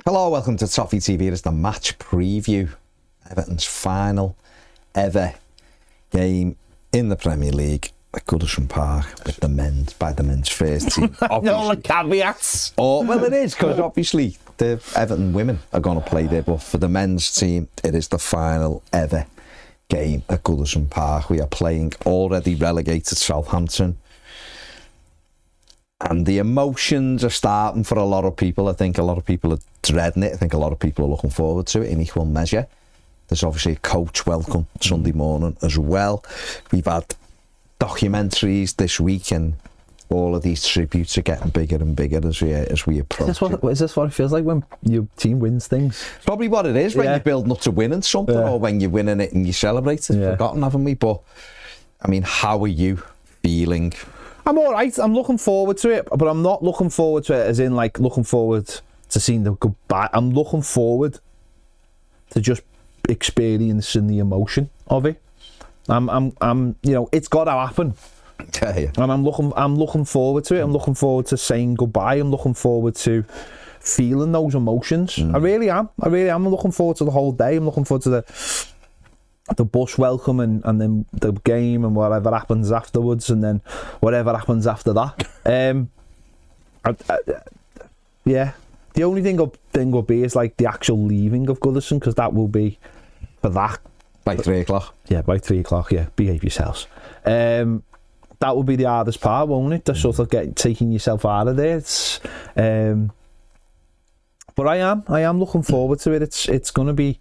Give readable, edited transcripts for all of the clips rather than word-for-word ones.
Hello, welcome to Toffee TV. It's the match preview. Everton's final ever game in the Premier League at Goodison Park with the men's, by the men's first team. No, the caveats. Oh, well, it is, because obviously the Everton women are going to play there, but for the men's team, it is the final ever game at Goodison Park. We are playing already relegated Southampton. And the emotions are starting for a lot of people. I think a lot of people are dreading it. I think a lot of people are looking forward to it in equal measure. There's obviously a coach welcome Sunday morning as well. We've had documentaries this week, and all of these tributes are getting bigger and bigger as we approach. Is this what it feels like when your team wins things? Probably what it is when you're building up to winning something, or when you're winning it and you celebrate it. Forgotten, haven't we? But I mean, how are you feeling? I'm all right. I'm looking forward to it, but I'm not looking forward to it as in like looking forward to seeing the goodbye. I'm looking forward to just experiencing the emotion of it. I'm you know, it's got to happen. Yeah. And I'm looking forward to it. I'm looking forward to saying goodbye. I'm looking forward to feeling those emotions. I really am. I'm looking forward to the whole day. I'm looking forward to the bus welcome and then the game and whatever happens afterwards, and then whatever happens after that. Yeah. The only thing will be is like the actual leaving of Goodison, because that will be for that By 3 o'clock. Yeah, by 3 o'clock. Yeah, behave yourselves. That will be the hardest part, won't it? The sort of taking yourself out of there. It's, but I am looking forward to it. It's going to be.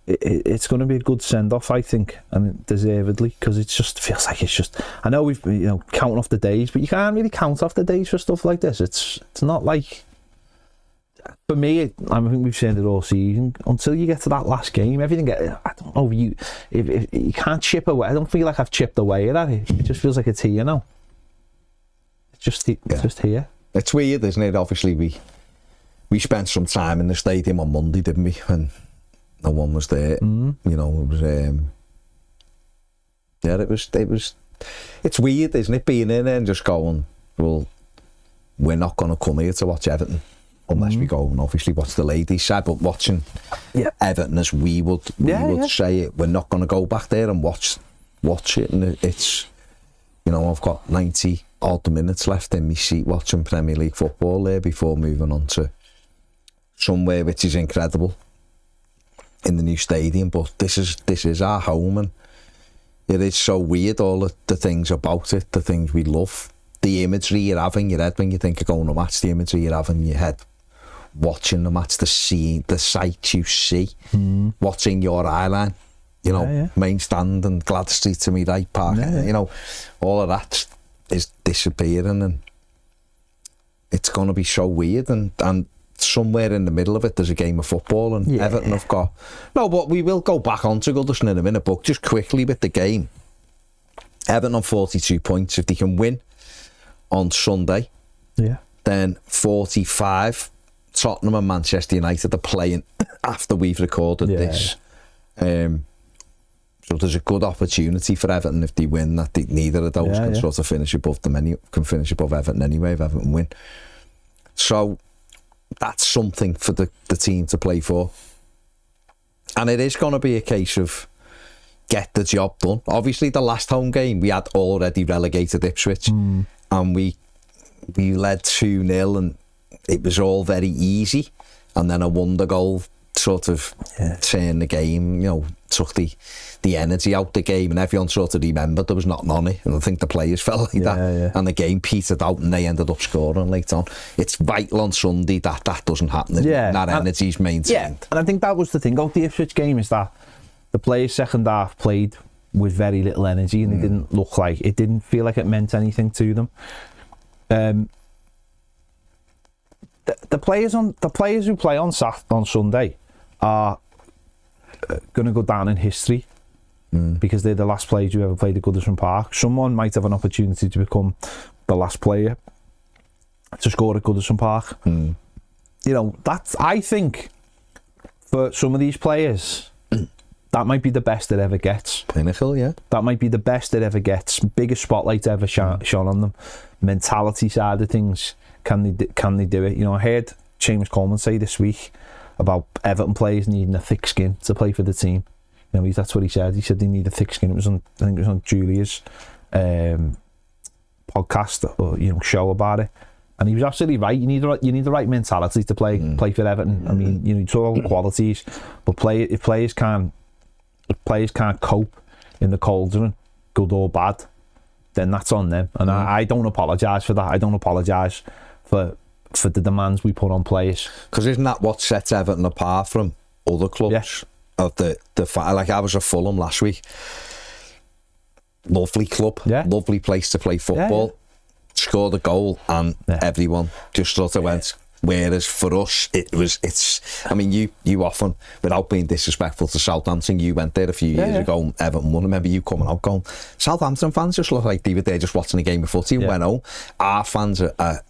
It's going to be a good send-off, I think, and deservedly, because it just feels like it's just. I know we've counting off the days, but you can't really count off the days for stuff like this. It's not like. For me, I think we've seen it all season. Until you get to that last game, everything. I don't know. If you can't chip away. I don't feel like I've chipped away at it. It just feels like it's here now. It's just here. It's weird, isn't it? Obviously, we spent some time in the stadium on Monday, didn't we? When no one was there. You know, it was. It's weird, isn't it? Being in there and just going, well, we're not going to come here to watch Everton. Unless we go and obviously watch the ladies' side, but watching Everton as we would say it, we're not going to go back there and watch it. And it's, I've got 90 odd minutes left in my seat watching Premier League football there before moving on to somewhere which is incredible in the new stadium. But this is our home, and it is so weird, all the things about it, the things we love, the imagery you have in your head when you think of going to match, the imagery you have in your head watching the match, the sights you see, watching your eye line, main stand and Glad Street to me right, Park, all of that is disappearing, and it's going to be so weird, and somewhere in the middle of it there's a game of football, and Everton have got but we will go back on to Goodison in a minute, but just quickly with the game, Everton on 42 points. If they can win on Sunday, then 45. Tottenham and Manchester United are playing after we've recorded this. So there's a good opportunity for Everton if they win, that neither of those can sort of finish above them. Can finish above Everton anyway if Everton win. So that's something for the team to play for. And it is going to be a case of get the job done. Obviously, the last home game we had already relegated Ipswich, and we led 2-0, and it was all very easy, and then a wonder goal sort of turned the game, took the energy out the game, and everyone sort of remembered there was nothing on it, and I think the players felt like that, and the game petered out and they ended up scoring later on. It's vital on Sunday that doesn't happen, that energy's maintained. And I think that was the thing about the Ipswich game, is that the players second half played with very little energy, and it didn't feel like it meant anything to them. The players who play on Sunday are going to go down in history because they're the last players who ever played at Goodison Park. Someone might have an opportunity to become the last player to score at Goodison Park. That's, I think, for some of these players, that might be the best it ever gets. Pinnacle, yeah. That might be the best it ever gets. Biggest spotlight ever shone on them. Mentality side of things, can they do it? I heard Seamus Coleman say this week about Everton players needing a thick skin to play for the team. You know, that's what he said. He said they need a thick skin. It was on, I think it was on Julia's podcast or show about it, and he was absolutely right. You need the right mentality to play for Everton. I mean, you talk about qualities, but if players can't cope in the cauldron, good or bad, then that's on them. And I don't apologise for that. I don't apologise for the demands we put on players. Because isn't that what sets Everton apart from other clubs? Yeah. Of the like I was at Fulham last week. Lovely club, lovely place to play football. Yeah. Scored a goal and everyone just sort of went. Whereas for us, I mean, you often, without being disrespectful to Southampton, you went there a few years ago and Everton won. I remember you coming out going, Southampton fans just look like they were there just watching a game of footy and went home. Our fans are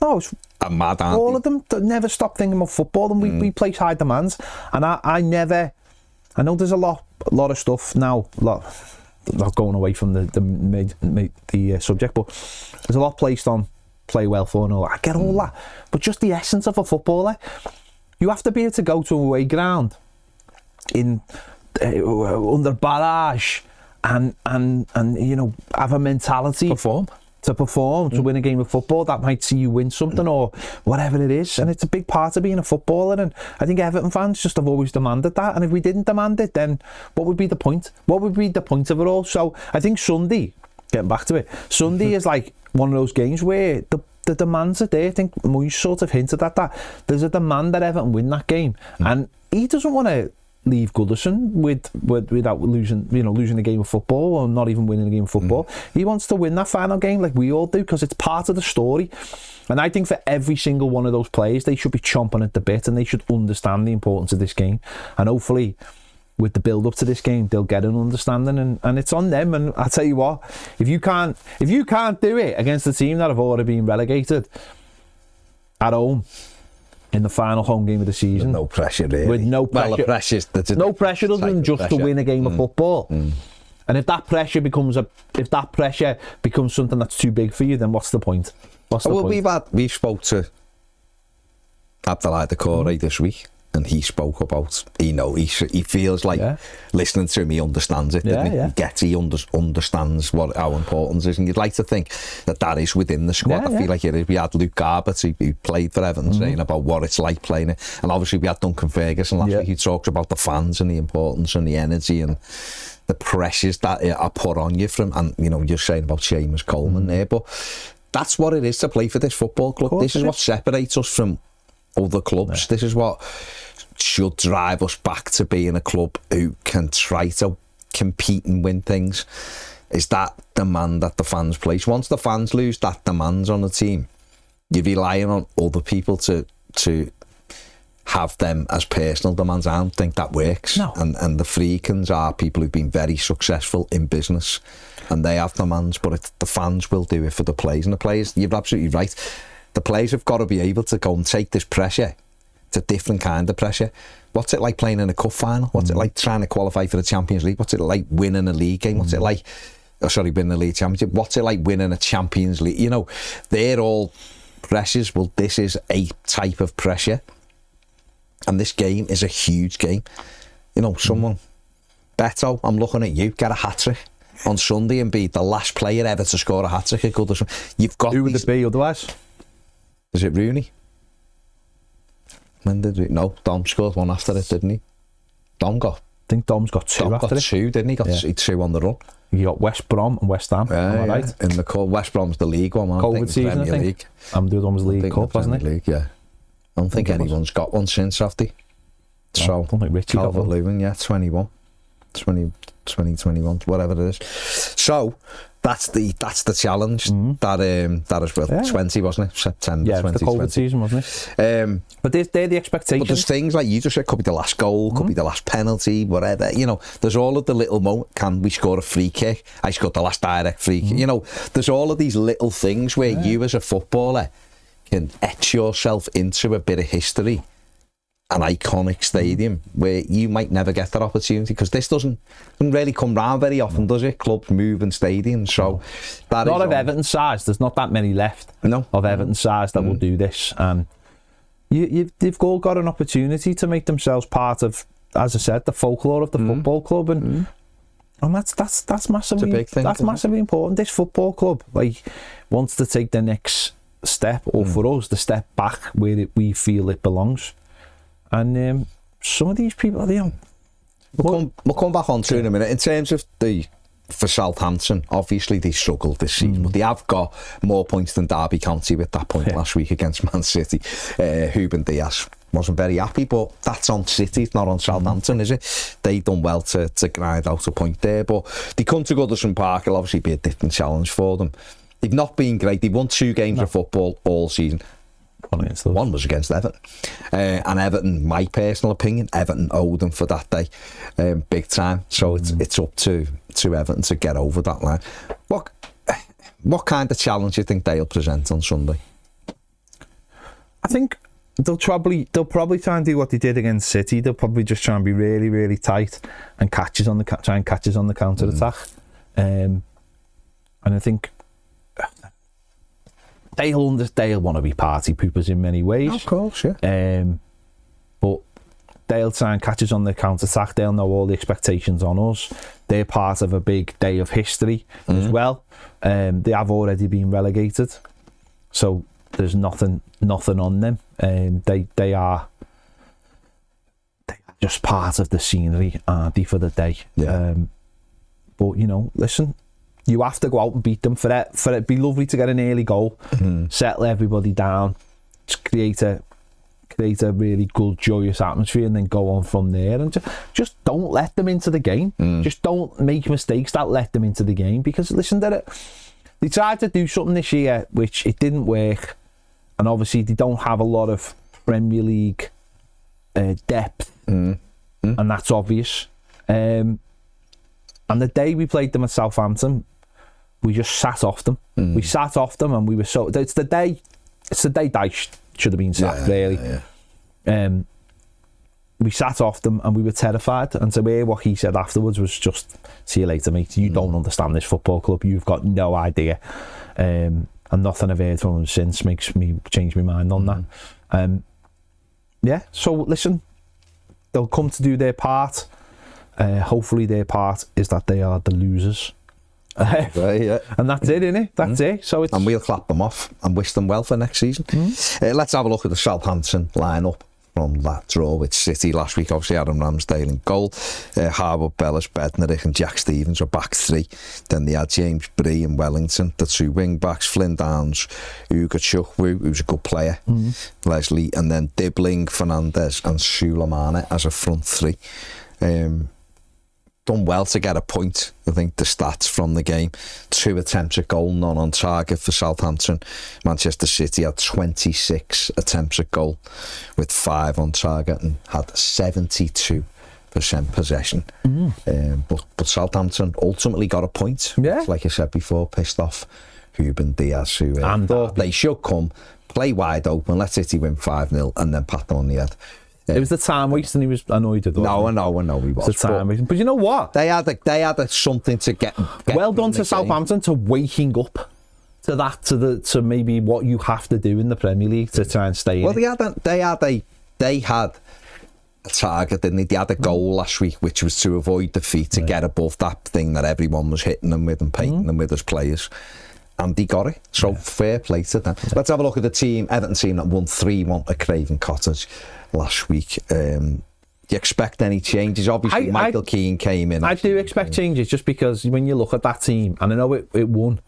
mad, aren't all they? of them never stop thinking about football, and we place high demands. And I know there's a lot of stuff now, not going away from the subject, but there's a lot placed on play well for and all that. I get all that, but just the essence of a footballer, you have to be able to go to a away ground in under barrage and have a mentality to perform to win a game of football that might see you win something or whatever it is. And it's a big part of being a footballer, and I think Everton fans just have always demanded that. And if we didn't demand it, then what would be the point? What would be the point of it all? So I think Sunday, getting back to it, Sunday is like one of those games where the demands are there. I think Moyes sort of hinted at that. There's a demand that Everton win that game, and he doesn't want to leave Goodison without losing a game of football or not even winning a game of football. He wants to win that final game like we all do, because it's part of the story. And I think for every single one of those players, they should be chomping at the bit and they should understand the importance of this game. And hopefully, with the build up to this game, they'll get an understanding, and it's on them. And I tell you what, if you can't do it against a team that have already been relegated at home in the final home game of the season, with no pressure really. With no pressure, well, the pressure's no pressure other than just to win a game of football. And if that pressure becomes something that's too big for you, then what's the point? We spoke to Abdallah Decore this week, and he spoke about, he feels like listening to him, he understands it, he understands how important it is, and you'd like to think that is within the squad. I feel like it is. We had Luke Garbutt, who played for Everton, saying about what it's like playing it, and obviously we had Duncan Ferguson last week, who talked about the fans and the importance and the energy and the pressures that are put on you from, and you're saying about Seamus Coleman there, but that's what it is to play for this football club. This is what separates us from other clubs. This is what should drive us back to being a club who can try to compete and win things, is that demand that the fans place. Once the fans lose that demands on the team, you're relying on other people to have them as personal demands. I don't think that works. No. And the Freakins are people who've been very successful in business, and they have demands, but the fans will do it for the players. And the players, you're absolutely right, the players have got to be able to go and take this pressure. It's a different kind of pressure. What's it like playing in a cup final? What's it like trying to qualify for the Champions League? What's it like winning a league game? What's it like, winning a league championship? What's it like winning a Champions League? They're all pressures. Well, this is a type of pressure, and this game is a huge game. Someone, Beto, I'm looking at you, get a hat-trick on Sunday and be the last player ever to score a hat-trick at Goodison. You've got Who would it be otherwise? Is it Rooney? When did we? No, Dom scored one after it, didn't he? I think Dom's got two after it. Two, didn't he? Got two on the run. You got West Brom and West Ham. Am I right? In the West Brom's the League one. COVID season, I think. League. The other one was League Cup, wasn't it? League, yeah. I don't think anyone's got one since, have they? No, so, I don't think Richie got one. Calvert-Lewin, 2021, whatever it is. So that's the challenge. That is 20, wasn't it? September 2020. The COVID season, wasn't it? But they're the expectations. But there's things like you just said, could be the last goal, could be the last penalty, whatever. There's all of the little moments. Can we score a free kick? I scored the last direct free kick. There's all of these little things where you as a footballer can etch yourself into a bit of history, an iconic stadium where you might never get that opportunity, because this doesn't really come round very often, does it? Clubs moving stadiums, so that not of Everton size. There's not that many left. No, of Everton size that will do this, and they've all got an opportunity to make themselves part of, as I said, the folklore of the football club, and that's massively, big thing, that's massively important. This football club wants to take the next step, or for us, the step back where we feel it belongs. And some of these people, we'll come back on to it in a minute. In terms of for Southampton, obviously they struggled this season, but they have got more points than Derby County with that point last week against Man City. Ruben Dias wasn't very happy, but that's on City, it's not on Southampton, is it? They done well to grind out a point there, but they come to Goodison Park. It'll obviously be a different challenge for them. They've not been great. They've won 2 games of football all season. One was against Everton. And Everton, my personal opinion, Everton owed them for that day, big time. So it's up to Everton to get over that line. What kind of challenge do you think they'll present on Sunday? I think they'll probably try and do what they did against City. They'll probably just try and be really, really tight and try and catches on the counter attack. And I think they'll want to be party poopers in many ways. Of course, yeah. But they'll try and catch us on the counter attack. They'll know all the expectations on us. They're part of a big day of history as well. They have already been relegated, so there's nothing on them. They are just part of the scenery, aren't they, for the day? Yeah. But listen, you have to go out and beat them. For it be lovely to get an early goal, settle everybody down, just create a really good, joyous atmosphere, and then go on from there. And just don't let them into the game. Just don't make mistakes that let them into the game. Because listen, they tried to do something this year which it didn't work, and obviously they don't have a lot of Premier League depth, and that's obvious. And the day we played them at Southampton, we just sat off them. We sat off them, and we were so. It's the day Dyche should have been sacked, really. We sat off them, and we were terrified. And to hear what he said afterwards was just, "See you later, mate. You don't understand this football club. You've got no idea." And nothing I've heard from him since makes me change my mind on that. So listen, they'll come to do their part. Hopefully their part is that they are the losers. Right, yeah. And that's it, innit? That's it. So and we'll clap them off and wish them well for next season. Let's have a look at the Southampton lineup from that draw with City last week. Obviously Adam Ramsdale in goal, Harwood, Bellis, Bednarich and Jack Stevens were back 3. Then they had James Brien, Wellington, the 2 wing backs, Flynn Downs, Ugo Chukwu, who's a good player, Leslie, and then Dibbling, Fernandez and Sulemana as a front 3. Done well to get a point. I think the stats from the game: 2 attempts at goal, none on target for Southampton. Manchester City had 26 attempts at goal with 5 on target and had 72% possession. But Southampton ultimately got a point. Like I said before, pissed off Ruben Dias, who thought they should come, play wide open, let City win 5-0 and then pat them on the head. It was the time waste, and he was annoyed at that. No, I know he was. It's the time waste. But you know what? They had something to get well done to Southampton to waking up to that, to maybe what you have to do in the Premier League to try and stay in. Well, they had a target, didn't they? They had a goal last week, which was to avoid defeat, to get above that thing that everyone was hitting them with and painting them with as players. And they got it. So fair play to them. Let's have a look at the team. Everton team that won 3-1 at Craven Cottage last week. Do you expect any changes? Obviously, Michael Keane came in. I do expect changes, just because when you look at that team, and I know it won,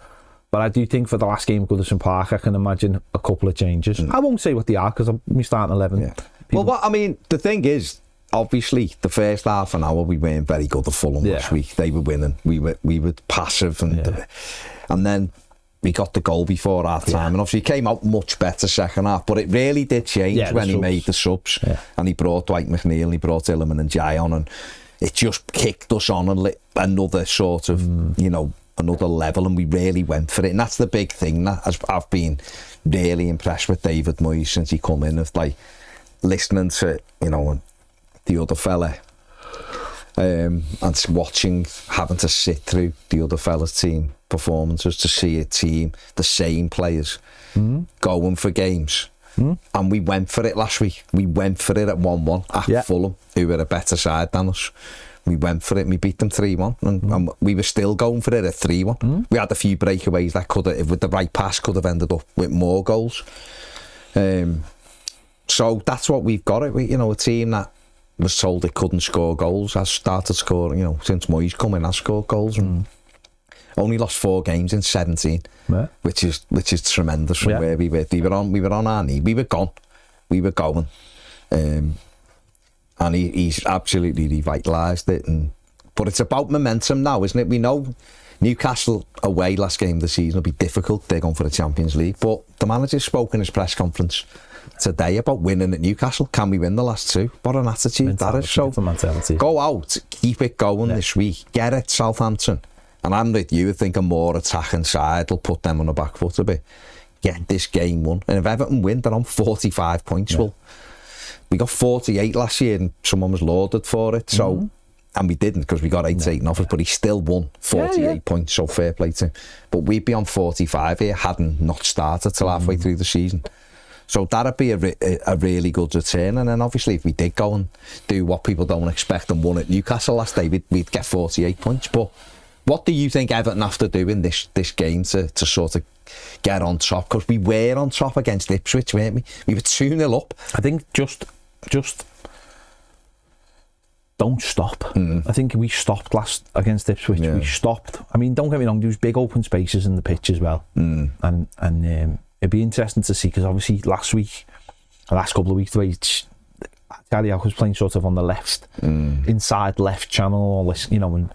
but I do think for the last game at Goodison Park, I can imagine a couple of changes. I won't say what they are, because we starting 11. Well, the thing is, obviously, the first half an hour we weren't very good at Fulham last week. They were winning. We were passive, and then we got the goal before half time, and obviously he came out much better second half, but it really did change when he made the subs, and he brought Dwight McNeil, and he brought Illiman and Jai on, and it just kicked us on another sort of, another level, and we really went for it. And that's the big thing that I've been really impressed with David Moyes since he come in, of like listening to, the other fella, and watching, having to sit through the other fella's team performances to see a team, the same players, going for games And we went for it last week. We went for it at 1-1 at Fulham, who were a better side than us. We went for it and we beat them 3-1, and we were still going for it at 3-1. We had a few breakaways that could have, with the right pass, could have ended up with more goals. So that's what we've got. It, you know, a team that was told it couldn't score goals has started scoring. You know, since Moyes come in, has scored goals and only lost 4 games in 17, which is tremendous from where we were. We were on our knee. We were gone. We were going. And he's absolutely revitalised it. But it's about momentum now, isn't it? We know Newcastle away last game of the season will be difficult. They're going for the Champions League. But the manager spoke in his press conference today about winning at Newcastle. Can we win the last 2? What an attitude that is. So go out, keep it going this week. Get it, Southampton. And I'm with you, I think a more attacking side will put them on the back foot a bit. Get this game won. And if Everton win, they're on 45 points. Well, we got 48 last year and someone was lauded for it. So, and we didn't because we got 8 taken off us, but he still won 48 points, so fair play to him. But we'd be on 45 here, hadn't not started till halfway through the season. So that'd be a really good return. And then obviously if we did go and do what people don't expect and won at Newcastle last day, we'd get 48 points. But what do you think Everton have to do in this game to sort of get on top? Because we were on top against Ipswich, weren't we? We were 2-0 up. I think just don't stop. I think we stopped last against Ipswich. We stopped. I mean, don't get me wrong, there was big open spaces in the pitch as well. And it'd be interesting to see, because obviously the last couple of weeks, the way Charlie was playing sort of on the left, inside left channel, all this, you know,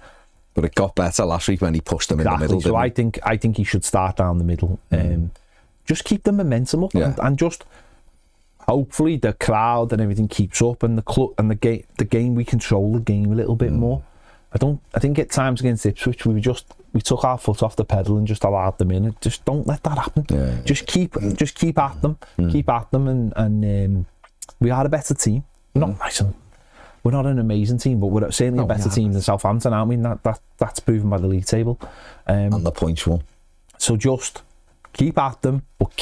but it got better last week when he pushed them in the middle. So I think he should start down the middle. Just keep the momentum up, and just hopefully the crowd and everything keeps up, and the club and the game, we control the game a little bit more. I think at times against Ipswich we took our foot off the pedal and just allowed them in. Just don't let that happen. Just keep at them, and we are a better team. We're not an amazing team, but we're certainly a better team than Southampton, aren't we? And that's proven by the league table. And the points won. So just keep at them, but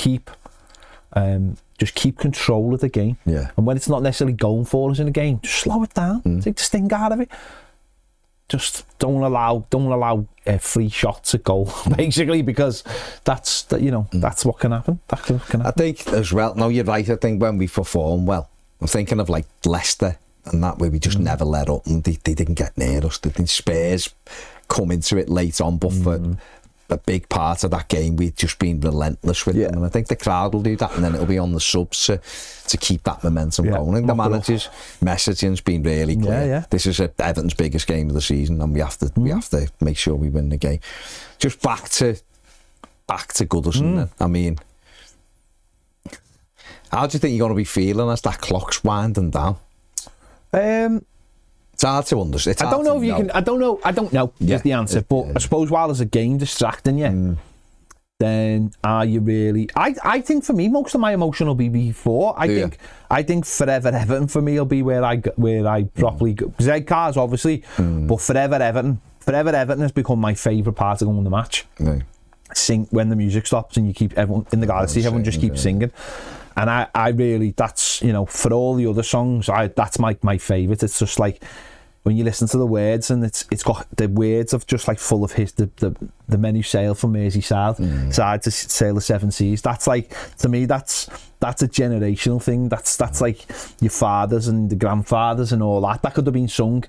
just keep control of the game. And when it's not necessarily going for us in a game, just slow it down. Take the sting out of it. Just don't allow free shots at goal, basically, because that's what can happen. That can happen. I think as well. No, you're right. I think when we perform well, I'm thinking of like Leicester and that, where we just never let up, and they didn't get near us. Spurs come into it late on, but for a big part of that game we'd just been relentless with them, and I think the crowd will do that, and then it'll be on the subs to keep that momentum going. And the manager's messaging's been really clear. This is Everton's biggest game of the season, and we have to make sure we win the game. Just back to Goodison then. I mean, how do you think you're going to be feeling as that clock's winding down? It's hard to understand. I don't know if you can. I don't know. Is the answer. But I suppose while there's a game distracting you, then are you really? I think for me, most of my emotion will be before. I think Forever Everton for me will be where I properly go. Red cards, obviously, but Forever Everton has become my favourite part of going the match. Sing when the music stops and you keep everyone in the galaxy. Everyone just keeps singing. And I really, that's, for all the other songs, that's my favourite. It's just like, when you listen to the words, and it's got the words of just like full of the men who sail from Merseyside side to sail the 7 seas. That's like, to me, that's a generational thing. That's like your fathers and the grandfathers and all that. That could have been sung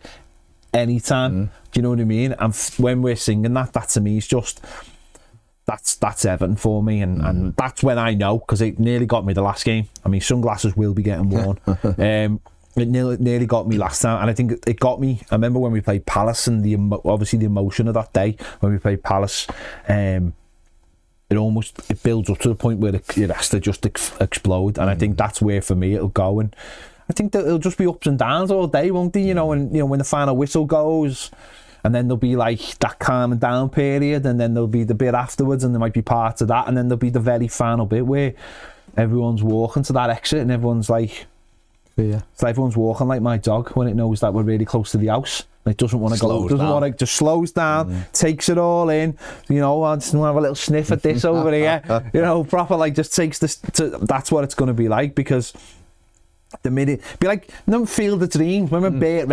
anytime. Do you know what I mean? And when we're singing that to me is just... That's Everton for me, and that's when I know, because it nearly got me the last game. I mean, sunglasses will be getting worn. It nearly got me last time, and I think it got me. I remember when we played Palace, and obviously the emotion of that day when we played Palace. It builds up to the point where it has to just explode, and I think that's where for me it'll go. And I think that it'll just be ups and downs all day, won't they? And when the final whistle goes. And then there'll be like that calming down period, and then there'll be the bit afterwards, and there might be parts of that, and then there'll be the very final bit where everyone's walking to that exit and everyone's like, Yeah. So everyone's walking like my dog when it knows that we're really close to the house. And it doesn't want to go, doesn't want to, just slows down, takes it all in, you know, I just want to have a little sniff at this over here, you know, proper, like, just takes this, that's what it's going to be like, because the minute, be like, no, Field of Dreams, remember Burt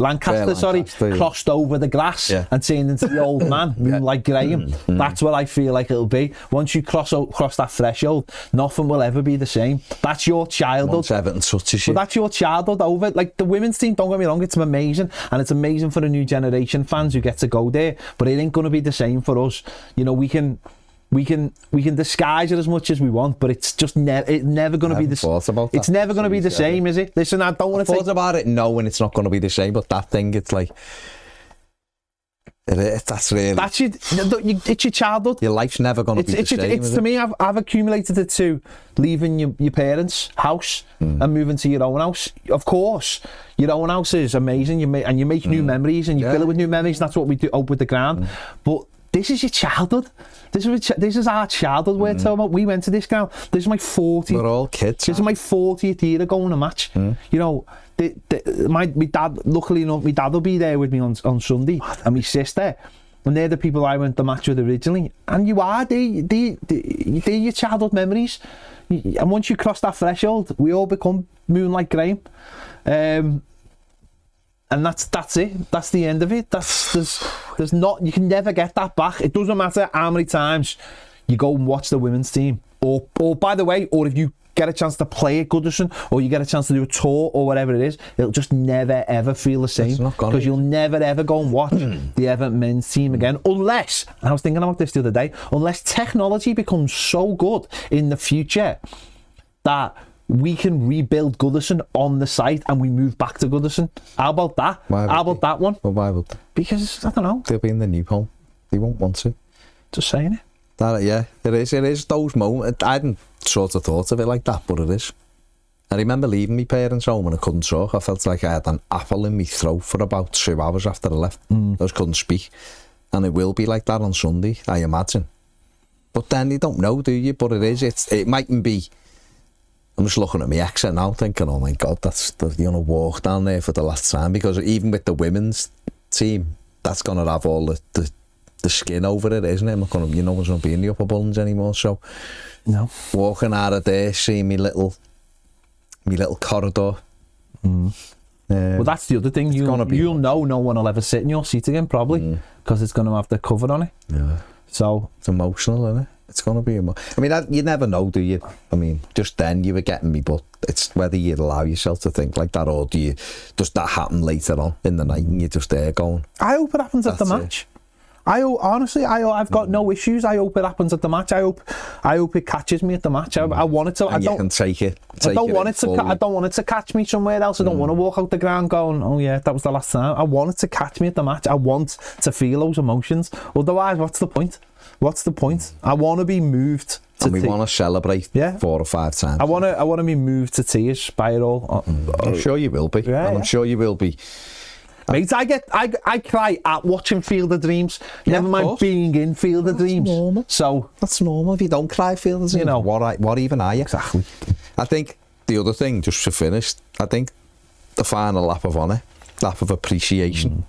Lancaster, crossed over the grass and turned into the old man, like Graham. That's what I feel like it'll be. Once you cross that threshold, nothing will ever be the same. That's your childhood. Once Everton touches you. But that's your childhood over. Like, the women's team, don't get me wrong, it's amazing, and it's amazing for the new generation fans who get to go there, but it ain't going to be the same for us. You know, we can disguise it as much as we want, but it's just never going to be the same. It's never going to be the same, is it? Listen, I don't want to thought about it knowing it's not going to be the same, but that thing, it's like, it's your childhood. Your life's never going to be the same. To me, I've accumulated it to leaving your parents' house and moving to your own house. Of course, your own house is amazing. You make new memories, and you fill it with new memories. And that's what we do up with the ground. But this is your childhood. This is our childhood we're talking about. We went to this ground. This is my 40th. We're all kids. This is my 40th year of going to match. You know, my dad, luckily enough, my dad will be there with me on Sunday, and my sister. And they're the people I went to match with originally. And they're your childhood memories. And once you cross that threshold, we all become Moonlight Graham. And that's it. That's the end of it. There's not, you can never get that back. It doesn't matter how many times you go and watch the women's team, or by the way, or if you get a chance to play at Goodison, or you get a chance to do a tour or whatever it is, it'll just never ever feel the same, because you'll never ever go and watch the Everton men's team again, unless, and I was thinking about this the other day, unless technology becomes so good in the future that we can rebuild Goodison on the site and we move back to Goodison. How about that? How about that one? Well, why would they? Because, I don't know. They'll be in the new home. They won't want to. Just saying it. It is those moments. I hadn't sort of thought of it like that, but it is. I remember leaving my parents' home and I couldn't talk. I felt like I had an apple in my throat for about 2 hours after I left. I just couldn't speak. And it will be like that on Sunday, I imagine. But then you don't know, do you? But it mightn't be. I'm just looking at my exit now thinking, oh my God, that's you're going to walk down there for the last time, because even with the women's team, that's going to have all the skin over it, isn't it? I'm not going to, you know, there's not be in the upper buttons anymore, so no. Walking out of there, seeing me little corridor. Well, that's the other thing, you'll know no one will ever sit in your seat again, probably, because it's going to have the cover on it. Yeah. So it's emotional, isn't it? It's going to be I mean, you never know, do you? I mean, just then you were getting me, but it's whether you allow yourself to think like that, or does that happen later on in the night and you're just there going. I hope it happens at the match. Honestly, I've got no issues. I hope it happens at the match. I hope it catches me at the match. I want it to. And you can take it. I don't want it to catch me somewhere else. I don't want to walk out the ground going, oh yeah, that was the last time. I want it to catch me at the match. I want to feel those emotions. Otherwise, what's the point? What's the point? I want to be moved. And we want to celebrate 4 or 5 times. I want to be moved to tears by it all. I'm sure you will be. Yeah, I'm sure you will be. Mate, I cry at watching Field of Dreams. Never mind being in Field of Dreams. Normal. So that's normal. If you don't cry Field of Dreams, you know what even are you? Exactly. I think the other thing, just to finish, I think the final lap of honour, lap of appreciation,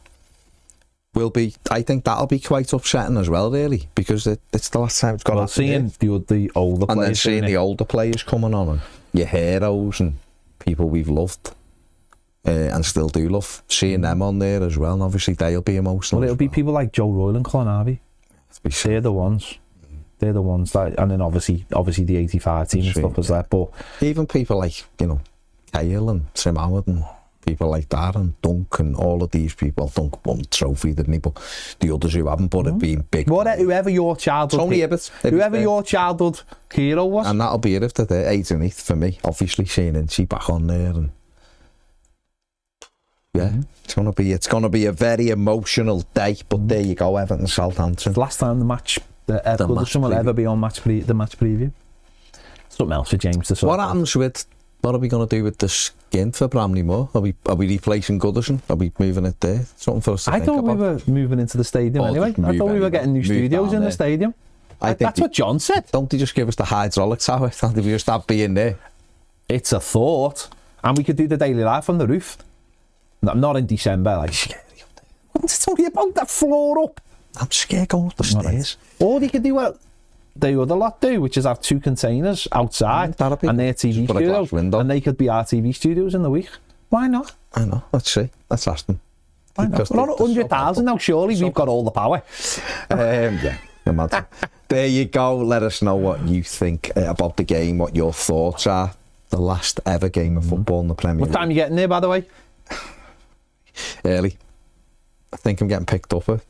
will be. I think that'll be quite upsetting as well, really, because it's the last time it's got. Well, seeing the older players, and then seeing the older players coming on, and your heroes and people we've loved. And still do love seeing them on there as well, and obviously they'll be emotional. Well, it'll be people like Joe Royle and Colin Harvey. They're the ones that, and then obviously the 85 team and stuff was there. But even people like, you know, Kyle and Tim Howard and people like that, and Dunk and all of these people. Dunk won the trophy, didn't he? But the others who haven't, but have been big. Whoever your childhood, Tony Ibbott, your childhood hero was, and that'll be it if they're there. 8 and 8 for me, obviously seeing Inchie back on there and. Yeah, it's gonna be a very emotional day. But there you go, Everton Southampton. Last time the match will ever be on the match preview. Something else for James to sort. What happens with? What are we gonna do with the skin for Bramley Moore? Are we replacing Goodison? Are we moving it there? Something for us to think about. I thought we were moving into the stadium anyway. I thought we were getting new studios in the stadium. I think that's what John said. Don't they just give us the hydraulics out? Can't we just stop being there? It's a thought. And we could do the daily life on the roof. Not in December, like, scary up there. What's it about that floor up? I'm scared going up the stairs. Or you could do what the other lot do, which is have 2 containers outside and their TV studios. And they could be our TV studios in the week. Why not? I know. Let's see. Let's ask them. Why not? We're on 100,000 now, surely we've got all the power. Yeah, imagine. There you go. Let us know what you think about the game, what your thoughts are. The last ever game of football in the Premier League. What time are you getting there, by the way? Early. I think I'm getting picked up at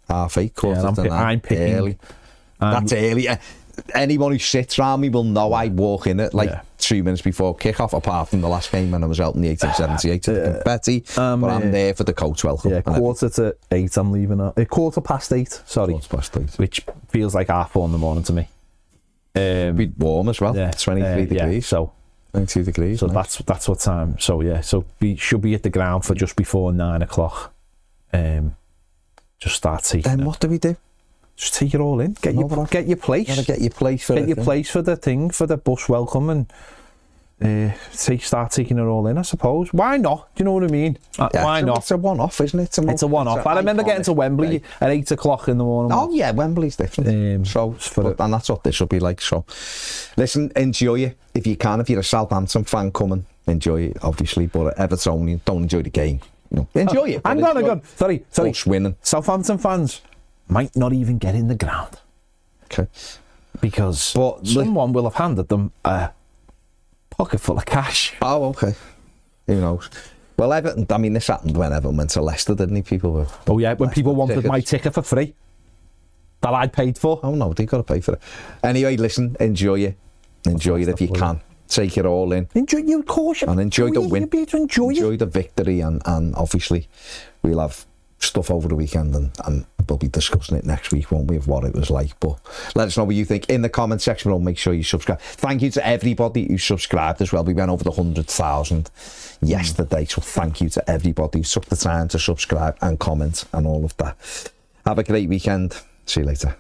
8:30. I'm picking. Early. That's early. Anyone who sits around me will know I walk in at 2 minutes before kick-off, apart from the last game when I was out in the 1878 at the confetti. But I'm there for the coach welcome. Yeah, 7:45 I'm leaving at 8:15, sorry. 8:15. Which feels like 4:30 in the morning to me. Be warm as well. 23 degrees. Yeah, so 22 degrees. So nice. that's what time. So yeah, so we should be at the ground for just before 9 o'clock. Just start taking. Then what do we do? Just take it all in. Get your place. Gotta get your place for Get your place for the thing, for the bus welcome, and start taking it all in, I suppose. Why not? Do you know what I mean? Why not? It's a one-off, isn't it? It's a one-off. I remember getting to Wembley at 8 o'clock in the morning. Oh yeah, Wembley's different. And that's what this will be like. So, listen, enjoy it if you can. If you're a Southampton fan, coming, enjoy it, obviously. But Evertonian, don't enjoy the game. Enjoy it. Hang on. Sorry. Us winning. Southampton fans might not even get in the ground. Okay. Because someone will have handed them a pocket full of cash. Oh, okay. Who knows? Well, Everton, I mean, this happened when Everton went to Leicester, didn't he? People were... Oh, yeah, when people wanted tickets. my ticket for free. That I'd paid for. Oh, no, they've got to pay for it. Anyway, listen, enjoy it. Enjoy it if you can. Take it all in. Enjoy your caution. And enjoy the win. You'll be able to enjoy the victory, and obviously we'll have stuff over the weekend, and we'll be discussing it next week, won't we, of what it was like. But let us know what you think in the comment section below. Make sure you subscribe. Thank you to everybody who subscribed as well. We went over the 100,000 yesterday, so thank you to everybody who took the time to subscribe and comment and all of that. Have a great weekend. See you later.